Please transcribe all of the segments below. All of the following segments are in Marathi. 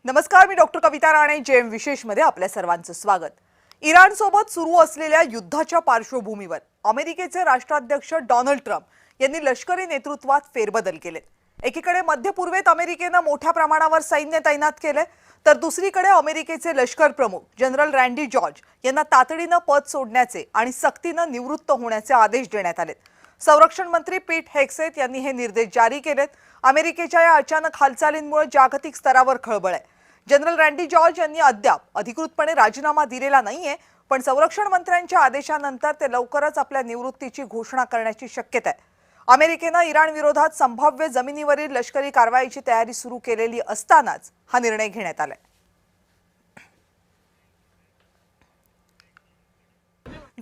नमस्कार, मी डॉक्टर कविता राणे. जेएम विशेषमध्ये आपल्या सर्वांचं स्वागत. इराणसोबत सुरू असलेल्या युद्धाच्या पार्श्वभूमीवर अमेरिकेचे राष्ट्राध्यक्ष डोनाल्ड ट्रम्प यांनी लष्करी नेतृत्वात फेरबदल केले. एकीकडे मध्य पूर्वेत अमेरिकेने मोठ्या प्रमाणावर सैन्य तैनात केले, तर दुसरीकडे अमेरिकेचे लष्कर प्रमुख जनरल रँडी जॉर्ज यांना तातडीने पद सोडण्याचे आणि सक्तीने निवृत्त होण्याचे आदेश देण्यात आले. संरक्षण मंत्री पीट हेग्सेथ यांनी हे निर्देश जारी केलेत. अमेरिकेच्या या अचानक हालचालींमुळे जागतिक स्तरावर खळबळ आहे. जनरल रँडी जॉर्ज यांनी अद्याप अधिकृतपणे राजीनामा दिलेला नाहीये, पण संरक्षण मंत्र्यांच्या आदेशानंतर ते लवकरच आपल्या निवृत्तीची घोषणा करण्याची शक्यता आहे. अमेरिकेने इराण विरोधात संभाव्य जमिनीवरील लष्करी कारवाईची तयारी सुरू केलेली असतानाच हा निर्णय घेण्यात आलाय.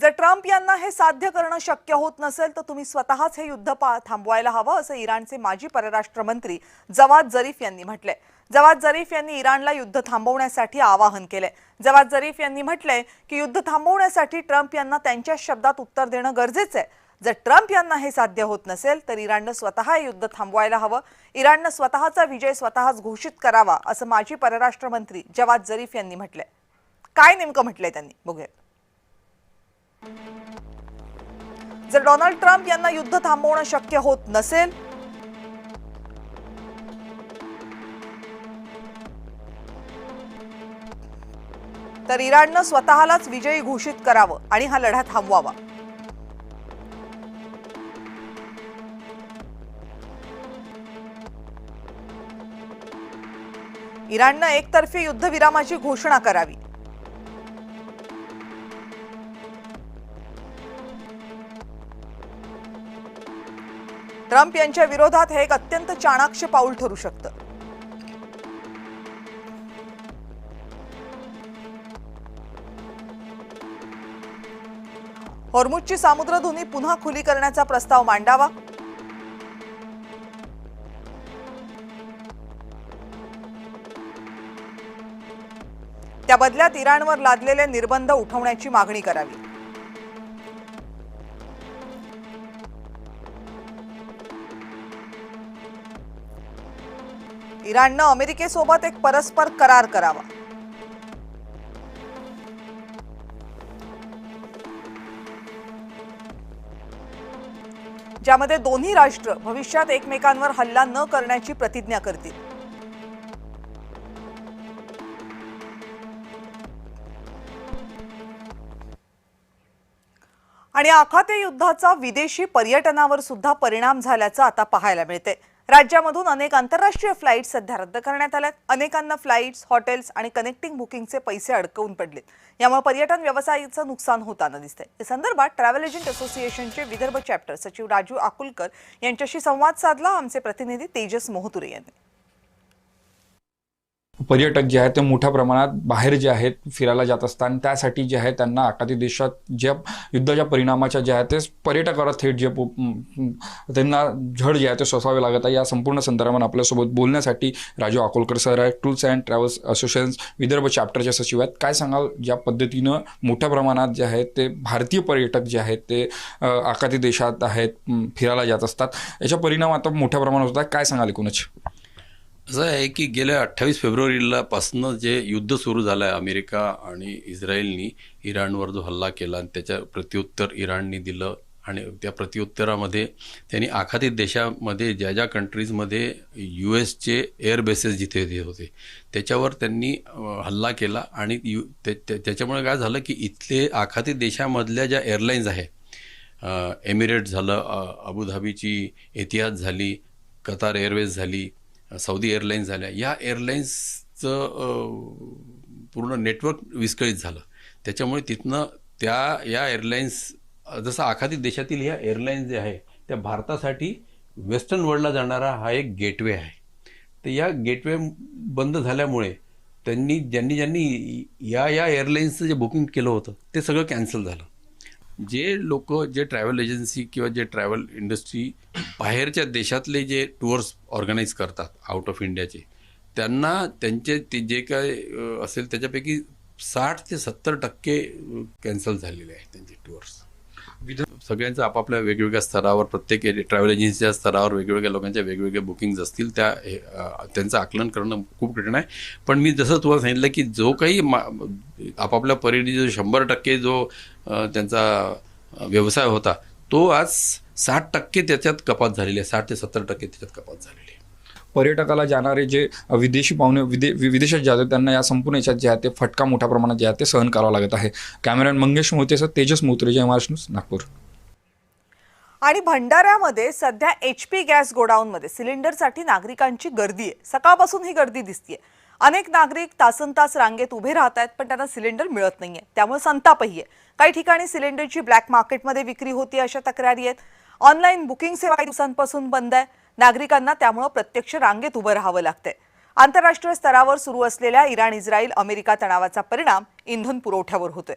जर ट्रम्प यांना हे साध्य करणं शक्य होत नसेल तर तुम्ही स्वतःच हे युद्ध थांबवायला हवं, असं इराणचे माजी परराष्ट्र मंत्री जवाद झरीफ यांनी म्हटलंय. जवाद झरीफ यांनी इराणला युद्ध थांबवण्यासाठी आवाहन केलंय. जवाद झरीफ यांनी म्हटलंय की युद्ध थांबवण्यासाठी ट्रम्प यांना त्यांच्या शब्दात उत्तर देणं गरजेचं आहे. जर ट्रम्प यांना हे साध्य होत नसेल तर इराणनं स्वतः हे युद्ध थांबवायला हवं. इराणनं स्वतःचा विजय स्वतःच घोषित करावा, असं माजी परराष्ट्र मंत्री जवाद झरीफ यांनी म्हटलंय. काय नेमकं म्हटलंय त्यांनी बघूया. जर डोनाल्ड ट्रम्प यांना युद्ध थांबवणं शक्य होत नसेल तर इराणनं स्वतःलाच विजयी घोषित करावं आणि हा लढा थांबवावा. इराणनं एकतर्फी युद्धविरामाची घोषणा करावी. ट्रम्प यांच्या विरोधात हे एक अत्यंत चाणाक्ष पाऊल ठरू शकतं. हॉर्मुझची सामुद्रधुनी पुन्हा खुली करण्याचा प्रस्ताव मांडावा. त्या बदल्यात इराणवर लादलेले निर्बंध उठवण्याची मागणी करावी. इराणनं अमेरिकेसोबत एक परस्पर करार करावा. ज्यामध्ये दोन्ही राष्ट्र भविष्यात एकमेकांवर हल्ला न करण्याची प्रतिज्ञा करतील. आणि आखाती युद्धाचा विदेशी पर्यटनावर सुद्धा परिणाम झाल्याचं आता पाहायला मिळते. राज्यामधून अनेक आंतरराष्ट्रीय फ्लाइट्स सध्या रद्द करण्यात आल्यात. अनेकांना फ्लाइट्स, हॉटेल्स आणि कनेक्टिंग बुकिंगचे पैसे अडकवून पडलेत. यामुळे पर्यटन व्यवसायाचं नुकसान होताना दिसतंय. या संदर्भात ट्रॅव्हल एजंट असोसिएशनचे विदर्भ चॅप्टर सचिव राजू अकुलकर यांच्याशी संवाद साधला आमचे प्रतिनिधी तेजस मोहतुरे यांनी. पर्यटक जे आहेत ते मोठ्या प्रमाणात बाहेर जे आहेत फिरायला जात असतात आणि त्यासाठी जे आहे त्यांना आखाती देशात ज्या युद्धाच्या परिणामाच्या जे आहेत ते पर्यटकाला थेट जे त्यांना झड जे आहे ते सोसावे लागत आहे. या संपूर्ण संदर्भात आपल्यासोबत बोलण्यासाठी राजू अकोलकर सर आहेत, tours and travels association Vidarbha चॅप्टरचे सचिव आहेत. काय सांगाल, ज्या पद्धतीनं मोठ्या प्रमाणात जे आहेत ते भारतीय पर्यटक जे आहेत ते आखाती देशात आहेत फिरायला जात असतात, याच्या परिणाम आता मोठ्या प्रमाणात होत आहे, काय सांगाल एकूणच? असं आहे की गेल्या 28 फेब्रुवारीपासून जे युद्ध सुरू झालं आहे अमेरिका आणि इस्रायलनी इराणवर जो हल्ला केला आणि त्याच्या प्रत्युत्तर इराणनी दिलं आणि त्या प्रत्युत्तरामध्ये त्यांनी आखाती देशामध्ये ज्या ज्या कंट्रीजमध्ये US चे एअर बेसेस जिथे होते त्याच्यावर त्यांनी हल्ला केला आणि त्याच्यामुळे काय झालं की इथले आखाती देशामधल्या ज्या एअरलाईन्स आहे, एमिरेट्स झालं, अबुधाबीची एतिहाद झाली, कतार एअरवेज झाली, सौदी एअरलाईन्स झाल्या, या एअरलाईन्सचं पूर्ण नेटवर्क विस्कळीत झालं. त्याच्यामुळे तिथनं या एअरलाईन्स जसं आखाती देशातील ह्या एअरलाईन्स जे आहे त्या भारतासाठी वेस्टर्न वर्ल्डला जाणारा हा एक गेटवे आहे. तर या गेटवे बंद झाल्यामुळे ज्यांनी या एअरलाईन्सचं जे बुकिंग केलं होतं ते सगळं कॅन्सल झालं. जे लोक जे ट्रॅव्हल एजन्सी किंवा जे ट्रॅव्हल इंडस्ट्री बाहेरच्या देशातले जे टूर्स ऑर्गनाईज करतात आउट ऑफ इंडियाचे, त्यांना त्यांचे ते जे काय असेल त्याच्यापैकी 60 ते 70% कॅन्सल झालेले आहेत त्यांचे टूर्स. सगळ्यांचं आपापल्या वेगवेगळ्या स्तरावर प्रत्येक ट्रॅव्हल एजन्सीच्या स्तरावर वेगवेगळ्या लोकांच्या वेगवेगळ्या बुकिंग्ज असतील त्यांचं आकलन करणं खूप कठीण आहे. पण मी जसं तुम्हाला सांगितलं की जो काही आपापल्या परीने जो 100% जो त्यांचा व्यवसाय होता तो आज 60% त्याच्यात कपात झालेली आहे. 60 ते 70% त्याच्यात कपात झालेली आहे. पर्यटकाला जाणारे जे विदेशी पाहुणे विदेशात जातात त्यांना या संपूर्ण याच्यात जे आहे ते फटका मोठ्या प्रमाणात जे आहे ते सहन करावा लागत आहे. कॅमेरामॅन मंगेश मोहितेसह तेजस मोत्रे, जय महाराष्ट्र न्यूज, नागपूर. आणि भंडाऱ्यामध्ये सध्या HP गॅस गोडाऊनमध्ये सिलेंडरसाठी नागरिकांची गर्दी आहे. सकाळपासून ही गर्दी दिसतेय. अनेक नागरिक तासनतास रांगेत उभे राहत आहेत पण त्यांना सिलेंडर मिळत नाहीये. त्यामुळे संतापही आहे. काही ठिकाणी सिलेंडरची ब्लॅक मार्केटमध्ये विक्री होती अशा तक्रारी आहेत. ऑनलाईन बुकिंग सेवा काही दिवसांपासून बंद आहे. नागरिकांना त्यामुळे प्रत्यक्ष रांगेत उभं राहावं लागतंय. आंतरराष्ट्रीय स्तरावर सुरू असलेल्या इराण, इस्रायल, अमेरिका तणावाचा परिणाम इंधन पुरवठ्यावर होतोय.